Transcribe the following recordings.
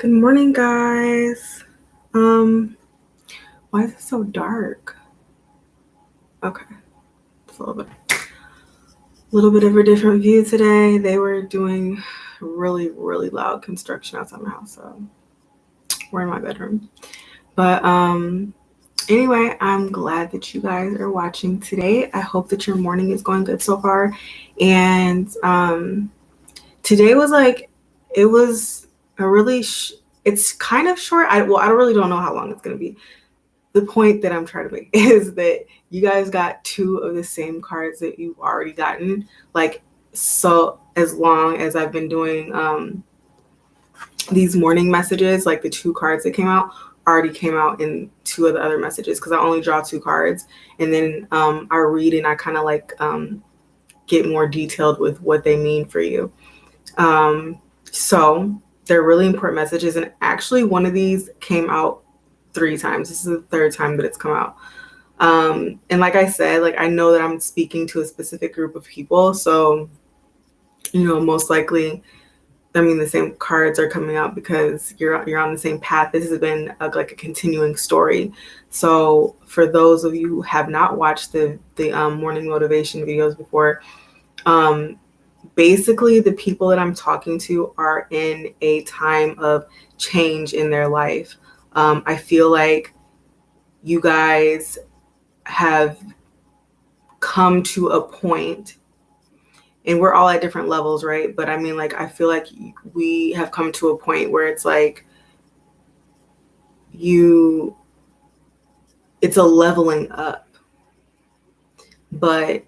Good morning, guys. Um, why is it so dark? Okay, it's a little bit of a different view today. They were doing really, really loud construction outside my house, so we're in my bedroom. But anyway, I'm glad that you guys are watching today. I hope that your morning is going good so far. And today was like it was a really it's kind of short. I really don't know how long it's gonna be. The point that I'm trying to make is that you guys got two of the same cards that you've already gotten. Like, so as long as I've been doing these morning messages, like the two cards that came out already came out in two of the other messages because I only draw two cards and then I read and I kind of like get more detailed with what they mean for you. So they're really important messages. And actually, one of these came out 3 times. This is the third time that it's come out. And like I said, like I know that I'm speaking to a specific group of people. So, most likely, I mean, the same cards are coming out because you're on the same path. This has been like a continuing story. So for those of you who have not watched the morning motivation videos before, basically the people that I'm talking to are in a time of change in their life. I feel like you guys have come to a point, and we're all at different levels, right? But I mean, like, I feel like we have come to a point where it's like it's a leveling up, but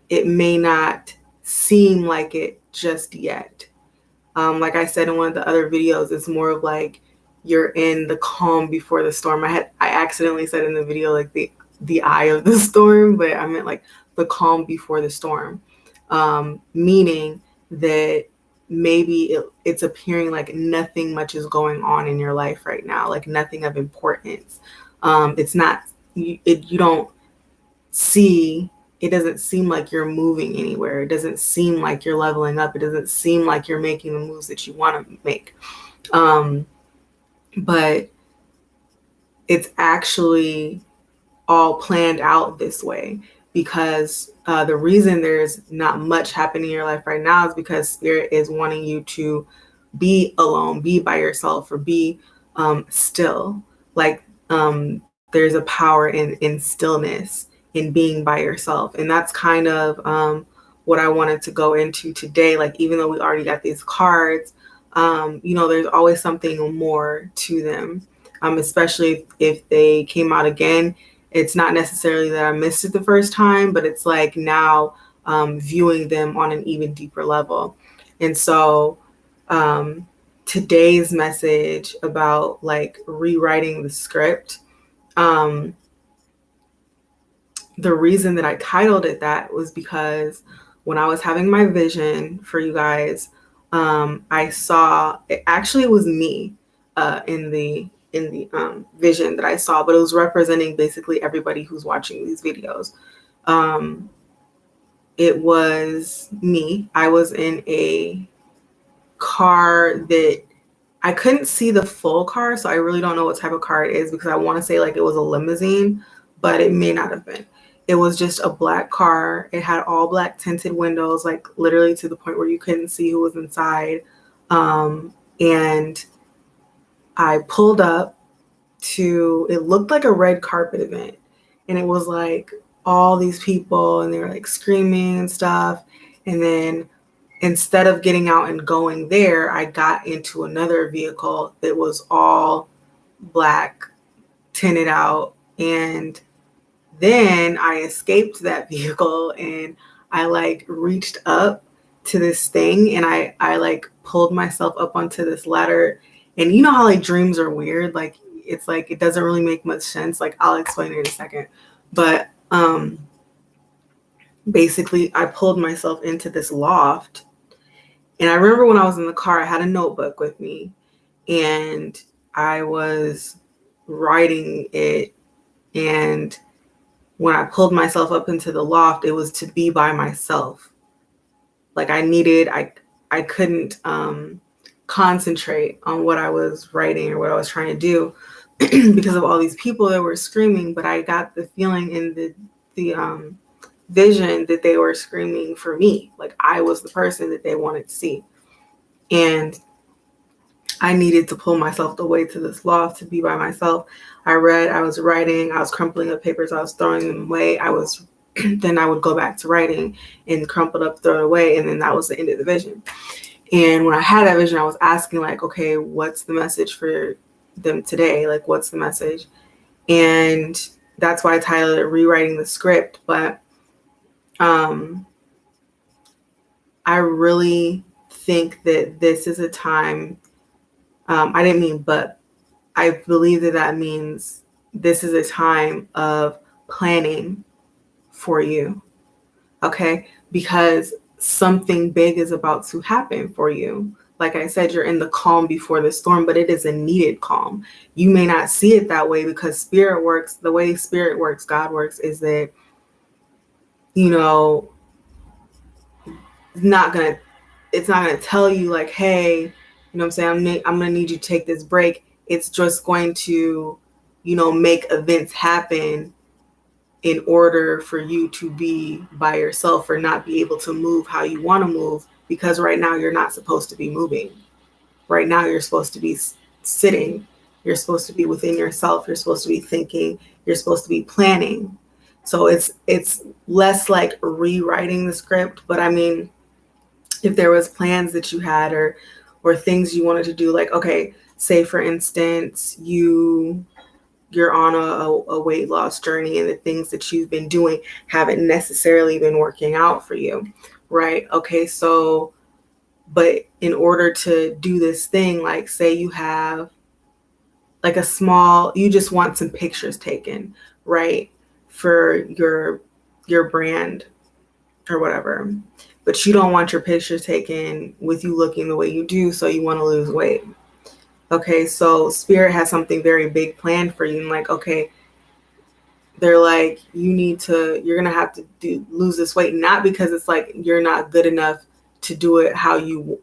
it may not seem like it just yet. Like I said in one of the other videos, it's more of like you're in the calm before the storm. I accidentally said in the video like the eye of the storm, but I meant like the calm before the storm, meaning that maybe it's appearing like nothing much is going on in your life right now, like nothing of importance. It's not you don't see, it doesn't seem like you're moving anywhere. It doesn't seem like you're leveling up. It doesn't seem like you're making the moves that you want to make. But it's actually all planned out this way because the reason there's not much happening in your life right now is because Spirit is wanting you to be alone, be by yourself, or be still. Like there's a power in stillness, in being by yourself. And that's kind of what I wanted to go into today. Like, even though we already got these cards, there's always something more to them, especially if they came out again. It's not necessarily that I missed it the first time, but it's like now viewing them on an even deeper level. And so today's message about like rewriting the script, the reason that I titled it that was because when I was having my vision for you guys, I saw it actually was me in the vision that I saw, but it was representing basically everybody who's watching these videos. It was me. I was in a car that I couldn't see the full car, so I really don't know what type of car it is because I want to say like it was a limousine, but it may not have been. It was just a black car. It had all black tinted windows, like literally to the point where you couldn't see who was inside. And I pulled up to, it looked like a red carpet event. And it was like all these people and they were like screaming and stuff. And then instead of getting out and going there, I got into another vehicle that was all black, tinted out. And then I escaped that vehicle and I like reached up to this thing and I like pulled myself up onto this ladder. And you know how like dreams are weird? Like it's like it doesn't really make much sense. Like I'll explain it in a second. But basically I pulled myself into this loft. And I remember when I was in the car, I had a notebook with me and I was writing it. And when I pulled myself up into the loft, it was to be by myself. Like I couldn't concentrate on what I was writing or what I was trying to do because of all these people that were screaming. But I got the feeling in the vision that they were screaming for me. Like I was the person that they wanted to see. And I needed to pull myself away to this loft to be by myself. I was writing, I was crumpling up papers, I was throwing them away. Then I would go back to writing and crumple up, throw it away. And then that was the end of the vision. And when I had that vision, I was asking like, okay, what's the message for them today? Like, what's the message? And that's why I titled it Rewriting the Script. But I really think that this is a time, I didn't mean, but I believe that means this is a time of planning for you, okay? Because something big is about to happen for you. Like I said, you're in the calm before the storm, but it is a needed calm. You may not see it that way because spirit works, the way spirit works, God works, is that, you know, it's not gonna tell you like, hey, you know what I'm saying, I'm gonna need you to take this break. It's just going to, you know, make events happen in order for you to be by yourself or not be able to move how you want to move, because right now you're not supposed to be moving. Right now you're supposed to be sitting. You're supposed to be within yourself. You're supposed to be thinking. You're supposed to be planning. So it's less like rewriting the script, but I mean, if there was plans that you had or things you wanted to do, like, okay, say for instance, you're on a weight loss journey and the things that you've been doing haven't necessarily been working out for you, right? Okay, so, but in order to do this thing, like say you have like you just want some pictures taken, right? For your brand or whatever, but you don't want your pictures taken with you looking the way you do, so you want to lose weight. Okay, so spirit has something very big planned for you. And like, okay, they're like, you're going to have to lose this weight, not because it's like you're not good enough to do it how you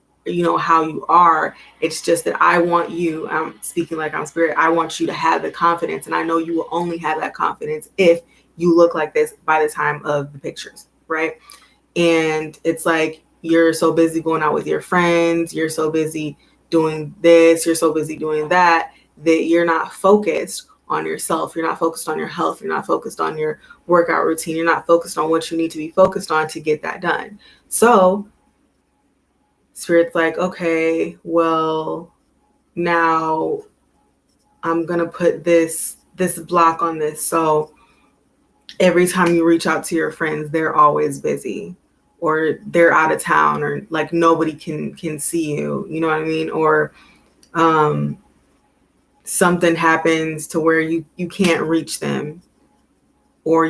are. It's just that I want you, I'm speaking like I'm spirit, I want you to have the confidence. And I know you will only have that confidence if you look like this by the time of the pictures, right? And it's like, you're so busy going out with your friends, you're so busy doing this, you're so busy doing that, that you're not focused on yourself. You're not focused on your health. You're not focused on your workout routine. You're not focused on what you need to be focused on to get that done. So spirit's like, okay, well, now I'm going to put this block on this. So every time you reach out to your friends, they're always busy, or they're out of town, or like nobody can see you, you know what I mean? Or something happens to where you can't reach them, or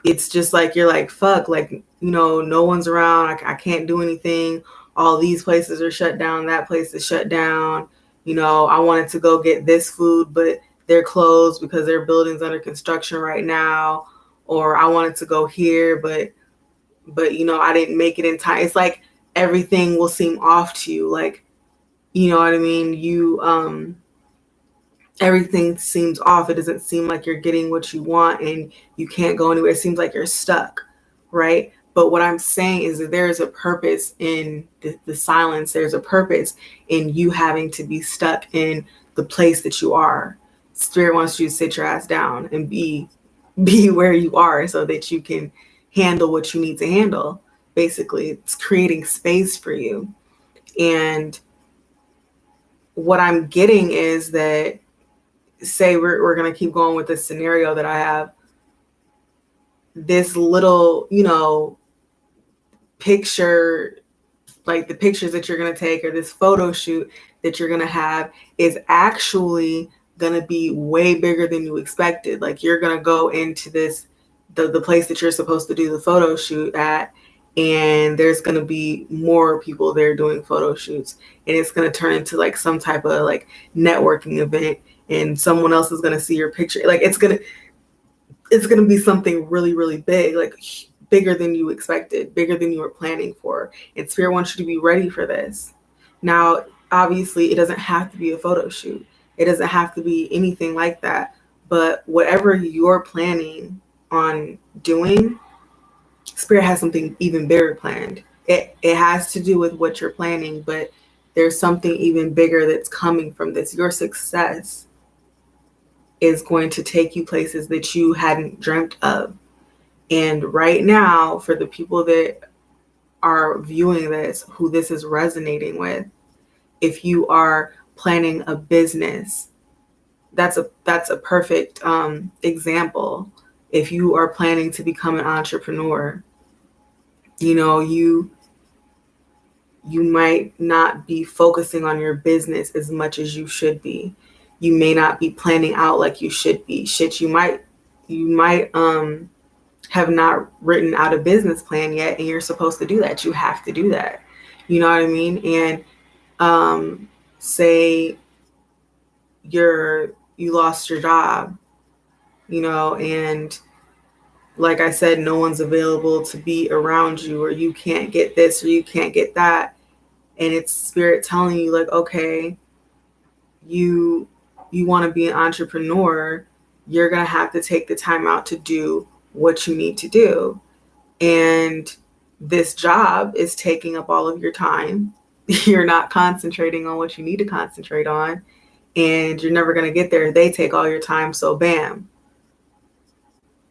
it's just like, you're like, fuck, like, you know, no one's around. I can't do anything. All these places are shut down. That place is shut down. You know, I wanted to go get this food, but they're closed because their building's under construction right now. Or I wanted to go here, but you know, I didn't make it in time. It's like everything will seem off to you. Like, you know what I mean? Everything seems off. It doesn't seem like you're getting what you want and you can't go anywhere. It seems like you're stuck, right? But what I'm saying is that there's a purpose in the silence. There's a purpose in you having to be stuck in the place that you are. Spirit wants you to sit your ass down and be where you are so that you can handle what you need to handle. Basically, it's creating space for you. And what I'm getting is that, say we're going to keep going with this scenario that I have, this little, you know, picture, like the pictures that you're going to take, or this photo shoot that you're going to have, is actually going to be way bigger than you expected. Like, you're going to go into the place that you're supposed to do the photo shoot at, and there's going to be more people there doing photo shoots, and it's going to turn into like some type of like networking event, and someone else is going to see your picture. Like, it's going to be something really, really big, like bigger than you expected, bigger than you were planning for. And spirit wants you to be ready for this. Now, obviously it doesn't have to be a photo shoot. It doesn't have to be anything like that. But whatever you're planning on doing, Spirit has something even bigger planned. It has to do with what you're planning, but there's something even bigger that's coming from this. Your success is going to take you places that you hadn't dreamt of. And right now, for the people that are viewing this, who this is resonating with, if you are planning a business, that's a perfect example. If you are planning to become an entrepreneur, you know, you might not be focusing on your business as much as you should be. You may not be planning out like you should be. Shit, you might have not written out a business plan yet, and you're supposed to do that. You have to do that. You know what I mean? And say you lost your job, you know, and like I said, no one's available to be around you, or you can't get this or you can't get that. And it's Spirit telling you, like, okay, you want to be an entrepreneur, you're going to have to take the time out to do what you need to do. And this job is taking up all of your time. You're not concentrating on what you need to concentrate on, and you're never going to get there. They take all your time. So bam,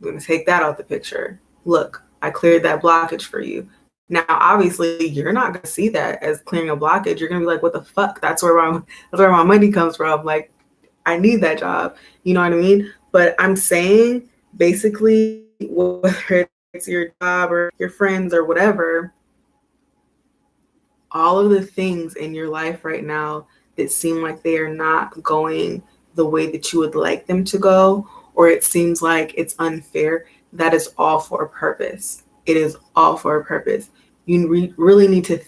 I'm going to take that out the picture. Look, I cleared that blockage for you. Now, obviously, you're not going to see that as clearing a blockage. You're going to be like, what the fuck? That's where my money comes from. Like, I need that job. You know what I mean? But I'm saying, basically, whether it's your job or your friends or whatever, all of the things in your life right now that seem like they are not going the way that you would like them to go, or it seems like it's unfair, that is all for a purpose. It is all for a purpose. You really need to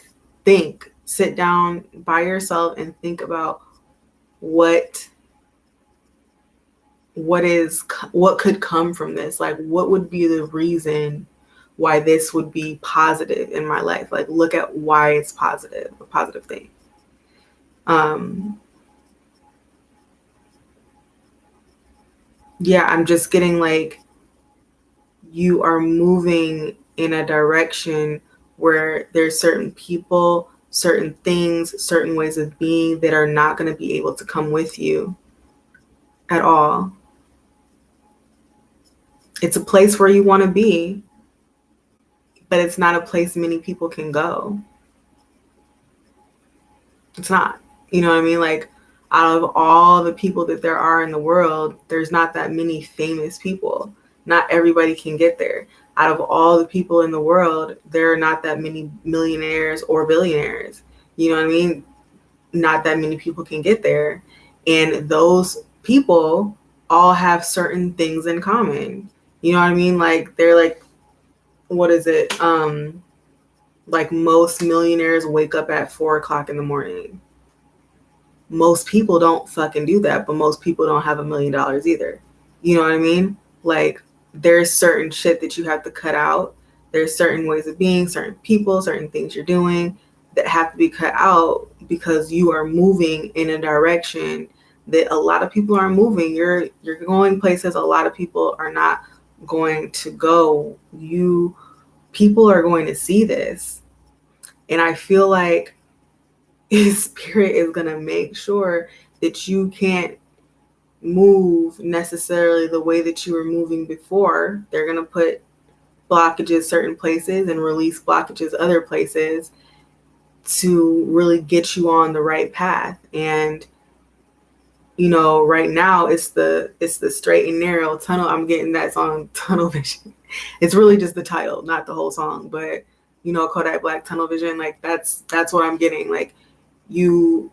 sit down by yourself and think about what could come from this. Like, what would be the reason why this would be positive in my life? Like, look at why it's positive, a positive thing. Yeah, I'm just getting like, you are moving in a direction where there's certain people, certain things, certain ways of being that are not going to be able to come with you at all. It's a place where you want to be, but it's not a place many people can go. It's not. You know what I mean? Like, out of all the people that there are in the world, there's not that many famous people. Not everybody can get there. Out of all the people in the world, there are not that many millionaires or billionaires. You know what I mean? Not that many people can get there. And those people all have certain things in common. You know what I mean? Like, they're like, what is it? Like, most millionaires wake up at 4:00 in the morning. Most people don't fucking do that, but most people don't have $1 million either. You know what I mean? Like, there's certain shit that you have to cut out. There's certain ways of being, certain people, certain things you're doing that have to be cut out because you are moving in a direction that a lot of people aren't moving. You're going places a lot of people are not going to go. People are going to see this. And I feel like Spirit is going to make sure that you can't move necessarily the way that you were moving before. They're going to put blockages certain places and release blockages other places to really get you on the right path. And, you know, right now it's the straight and narrow tunnel. I'm getting that song, Tunnel Vision. It's really just the title, not the whole song, but, you know, Kodak Black, Tunnel Vision. Like, that's what I'm getting. Like, you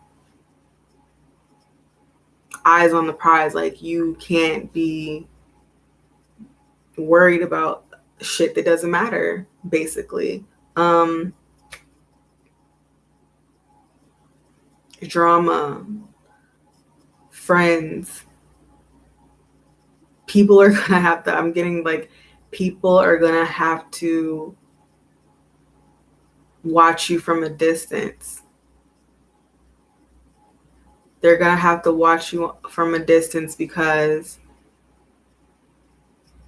eyes on the prize. Like, you can't be worried about shit that doesn't matter, basically. Drama, friends, people are gonna have to, I'm getting like, people are gonna have to watch you from a distance. they're going to have to watch you from a distance because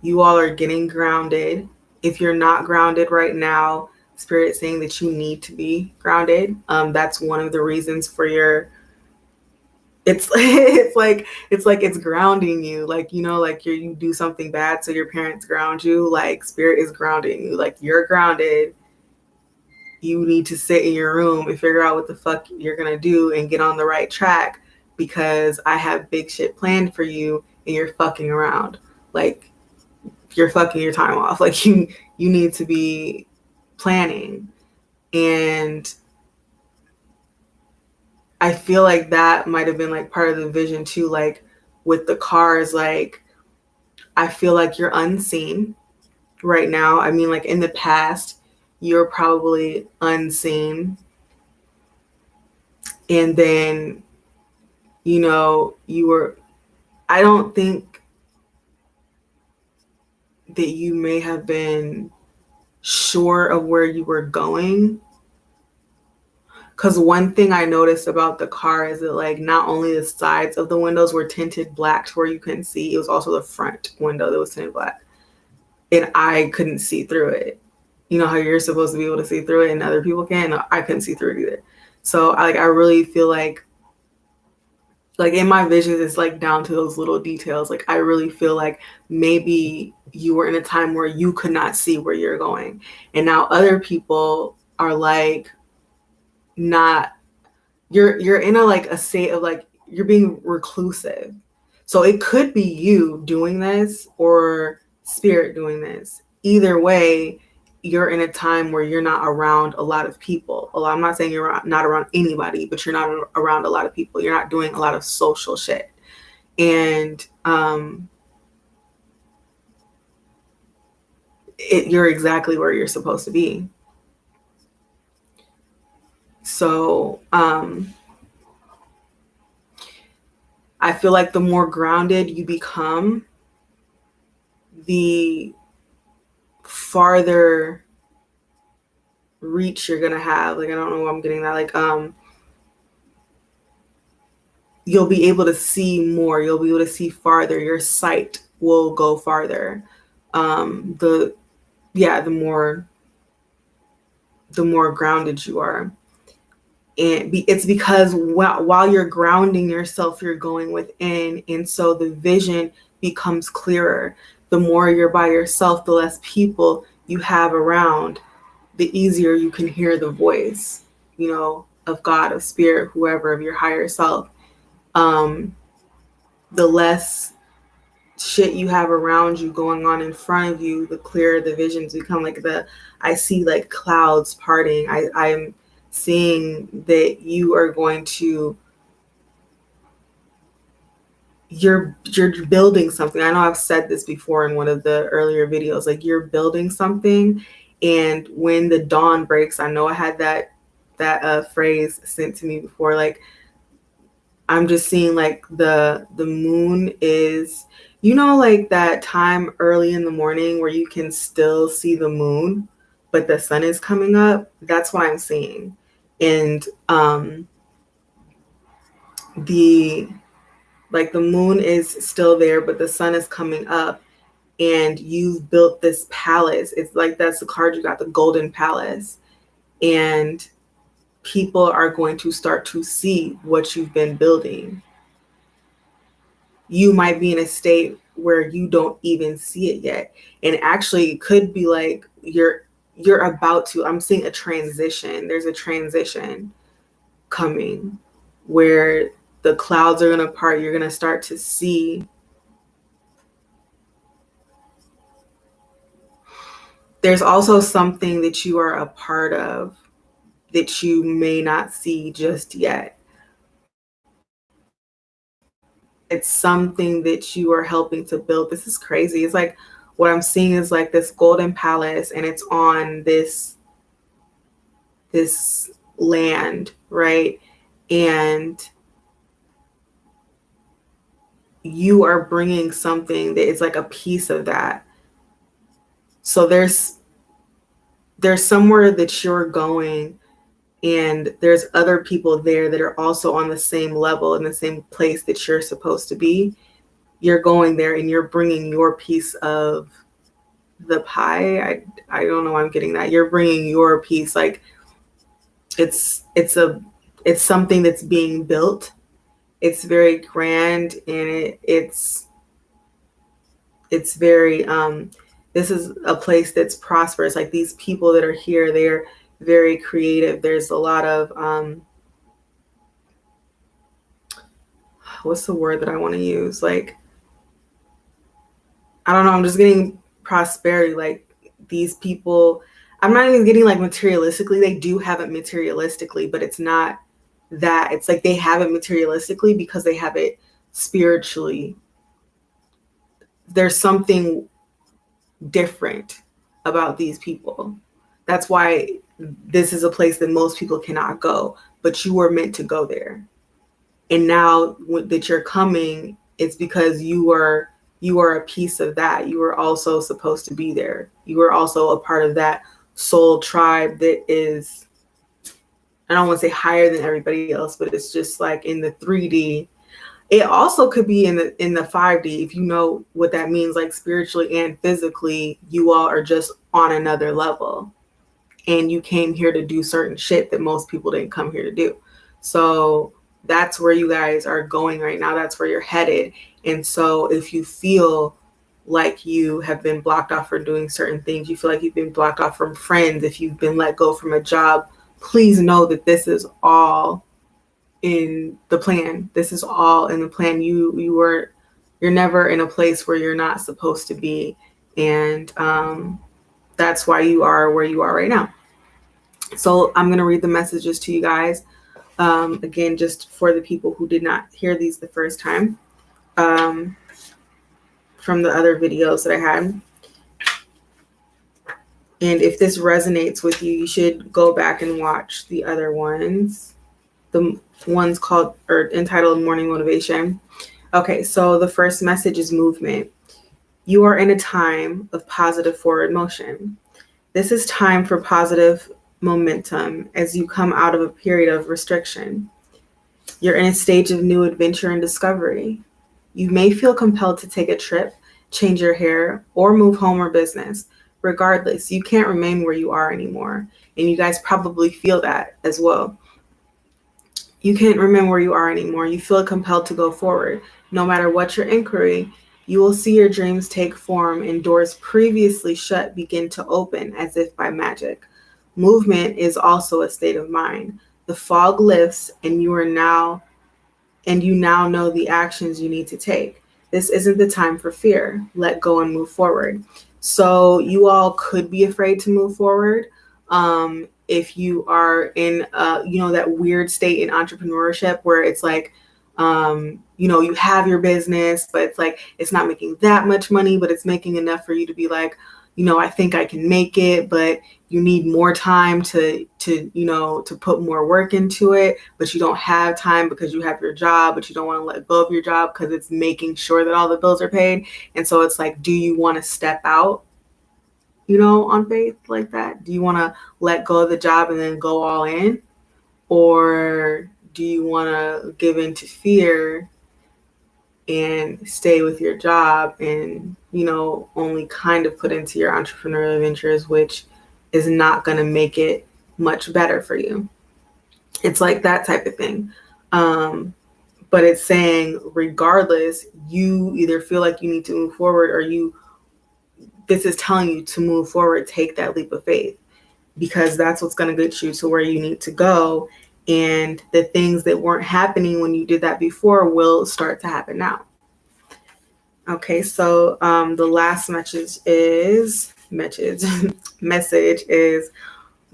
you all are getting grounded. If you're not grounded right now, Spirit is saying that you need to be grounded. That's one of the reasons for your, it's like it's grounding you, like, you know, like you do something bad so your parents ground you. Like Spirit is grounding you, like you're grounded. You need to sit in your room and figure out what the fuck you're gonna do and get on the right track, because I have big shit planned for you and you're fucking around. Like you're fucking your time off. Like you need to be planning. And I feel like that might have been like part of the vision too, like with the cars. Like I feel like you're unseen right now. I mean, like in the past, you're probably unseen. And then, you know, I don't think that you may have been sure of where you were going. Because one thing I noticed about the car is that, like, not only the sides of the windows were tinted black to where you couldn't see, it was also the front window that was tinted black. And I couldn't see through it. You know how you're supposed to be able to see through it and other people can? I couldn't see through it either. So I really feel like in my visions, it's like down to those little details. Like I really feel like maybe you were in a time where you could not see where you're going. And now other people are like, not, you're in a state of like, you're being reclusive. So it could be you doing this or Spirit doing this. Either way, you're in a time where you're not around a lot of people. I'm not saying you're not around anybody, but you're not around a lot of people. You're not doing a lot of social shit. And you're exactly where you're supposed to be. So I feel like the more grounded you become, the farther reach you're gonna have. Like I don't know why I'm getting that. Like you'll be able to see more. You'll be able to see farther. Your sight will go farther. The more grounded you are. And it's because while you're grounding yourself, you're going within. And so the vision becomes clearer. The more you're by yourself, the less people you have around, the easier you can hear the voice, you know, of God, of Spirit, whoever, of your higher self. The less shit you have around you going on in front of you, the clearer the visions become. Like I see like clouds parting. I'm seeing that you are going to, you're building something. I know I've said this before in one of the earlier videos, like you're building something. And when the dawn breaks, I know I had that phrase sent to me before, like I'm just seeing like the moon is, you know, like that time early in the morning where you can still see the moon, but the sun is coming up. That's what I'm seeing. And the moon is still there, but the sun is coming up, and you've built this palace. It's like, that's the card you got, the Golden Palace. And people are going to start to see what you've been building. You might be in a state where you don't even see it yet. And actually it could be like you're about to, I'm seeing a transition. There's a transition coming where the clouds are going to part. You're going to start to see. There's also something that you are a part of that you may not see just yet. It's something that you are helping to build. This is crazy. It's like what I'm seeing is like this golden palace, and it's on this land, right? And you are bringing something that is like a piece of that. So there's somewhere that you're going and there's other people there that are also on the same level in the same place that you're supposed to be, you're going there and you're bringing your piece of the pie. I don't know why I'm getting that. You're bringing your piece. Like it's something that's being built. It's very grand, and it's very this is a place that's prosperous. Like these people that are here, they're very creative. There's a lot of what's the word that I want to use? Like, I don't know, I'm just getting prosperity. Like these people, I'm not even getting like materialistically. They do have it materialistically, but it's not that. It's like they have it materialistically because they have it spiritually. There's something different about these people. That's why this is a place that most people cannot go, but you were meant to go there. And now that you're coming, it's because you are a piece of that. You were also supposed to be there. You were also a part of that soul tribe that is, I don't want to say higher than everybody else, but it's just like in the 3D. It also could be in the 5D, if you know what that means, like spiritually and physically, you all are just on another level. And you came here to do certain shit that most people didn't come here to do. So that's where you guys are going right now. That's where you're headed. And so if you feel like you have been blocked off for doing certain things, you feel like you've been blocked off from friends, if you've been let go from a job, please know that this is all in the plan. This is all in the plan. You're never in a place where you're not supposed to be. And that's why you are where you are right now. So I'm going to read the messages to you guys. Again, just for the people who did not hear these the first time, from the other videos that I had. And if this resonates with you, you should go back and watch the other ones. The one's called or entitled Morning Motivation. Okay, so the first message is movement. You are in a time of positive forward motion. This is time for positive momentum as you come out of a period of restriction. You're in a stage of new adventure and discovery. You may feel compelled to take a trip, change your hair, or move home or business. Regardless, you can't remain where you are anymore. And you guys probably feel that as well. You can't remain where you are anymore. You feel compelled to go forward. No matter what your inquiry, you will see your dreams take form and doors previously shut begin to open as if by magic. Movement is also a state of mind. The fog lifts and you now know the actions you need to take. This isn't the time for fear. Let go and move forward. So you all could be afraid to move forward. If you are in, that weird state in entrepreneurship where it's like, you have your business, but it's like, it's not making that much money, but it's making enough for you to be like, I think I can make it, but you need more time to put more work into it, but you don't have time because you have your job, but you don't want to let go of your job because it's making sure that all the bills are paid. And so it's like, do you want to step out, on faith like that? Do you want to let go of the job and then go all in? Or do you want to give in to fear and stay with your job and, only kind of put into your entrepreneurial ventures, which is not going to make it much better for you? It's like that type of thing. But it's saying, regardless, you either feel like you need to move forward or this is telling you to move forward, take that leap of faith, because that's what's going to get you to where you need to go. And the things that weren't happening when you did that before will start to happen now. Okay, so the last message is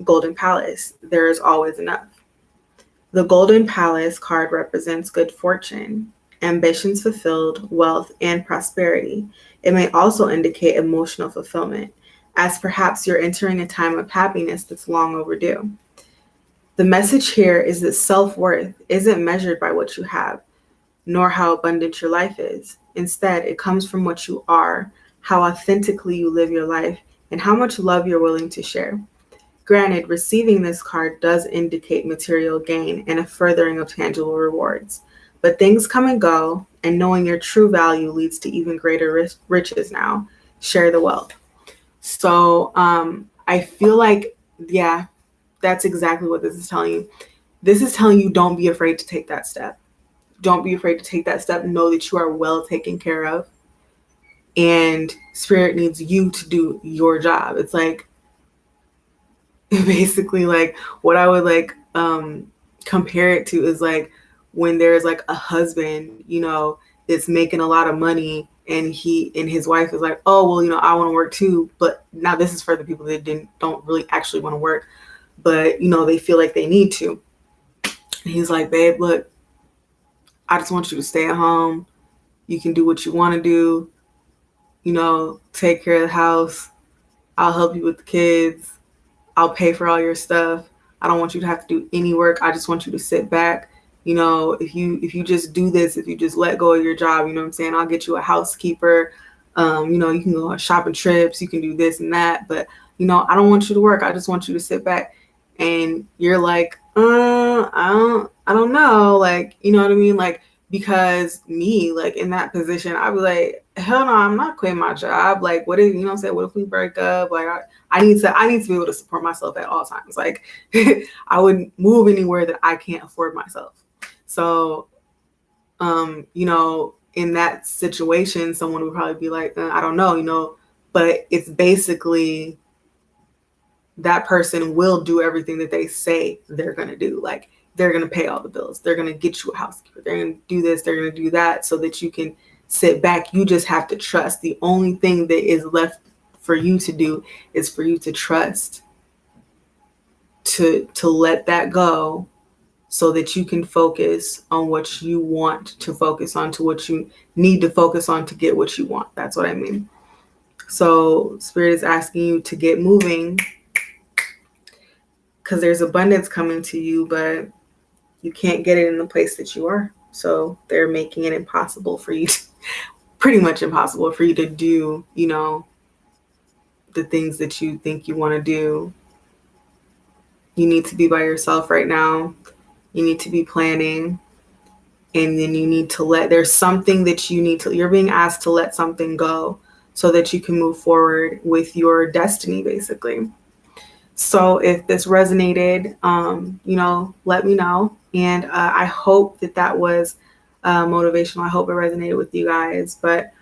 Golden Palace. There is always enough. The Golden Palace card represents good fortune, ambitions fulfilled, wealth, and prosperity. It may also indicate emotional fulfillment, as perhaps you're entering a time of happiness that's long overdue. The message here is that self-worth isn't measured by what you have, nor how abundant your life is. Instead, it comes from what you are, how authentically you live your life, and how much love you're willing to share. Granted, receiving this card does indicate material gain and a furthering of tangible rewards. But things come and go, and knowing your true value leads to even greater riches now. Share the wealth. So I feel like, yeah, that's exactly what this is telling you. This is telling you, don't be afraid to take that step. Don't be afraid to take that step. Know that you are well taken care of. And Spirit needs you to do your job. It's like, basically, like, what I would like compare it to is like when there's like a husband, that's making a lot of money, and his wife is like, oh well, I want to work too, but now this is for the people that don't really actually want to work, but they feel like they need to. And he's like, babe, look, I just want you to stay at home. You can do what you want to do, take care of the house. I'll help you with the kids. I'll pay for all your stuff. I don't want you to have to do any work. I just want you to sit back. If you just do this, if you just let go of your job, you know what I'm saying? I'll get you a housekeeper. You can go on shopping trips. You can do this and that. But, I don't want you to work. I just want you to sit back. And you're like, I don't know. Like, you know what I mean? Like, because me, like, in that position, I'd be like, hell no, I'm not quitting my job. Like, what if, what if we break up? Like, I need to be able to support myself at all times. Like, I wouldn't move anywhere that I can't afford myself. So, in that situation, someone would probably be like, I don't know, but it's basically that person will do everything that they say they're going to do. Like, they're going to pay all the bills. They're going to get you a housekeeper. They're going to do this. They're going to do that so that you can sit back. You just have to trust. The only thing that is left for you to do is for you to trust, to let that go, so that you can focus on what you want to focus on, to what you need to focus on to get what you want. That's what I mean. So Spirit is asking you to get moving, because there's abundance coming to you, but you can't get it in the place that you are. So they're making it impossible for you, pretty much impossible for you to do, the things that you think you want to do. You need to be by yourself right now. You need to be planning. And then you need to there's something that you're being asked to let something go so that you can move forward with your destiny, basically. So if this resonated, let me know. And I hope that was motivational. I hope it resonated with you guys. But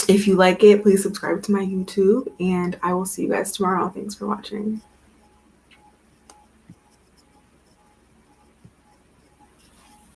if you like it, please subscribe to my YouTube, and I will see you guys tomorrow. Thanks for watching.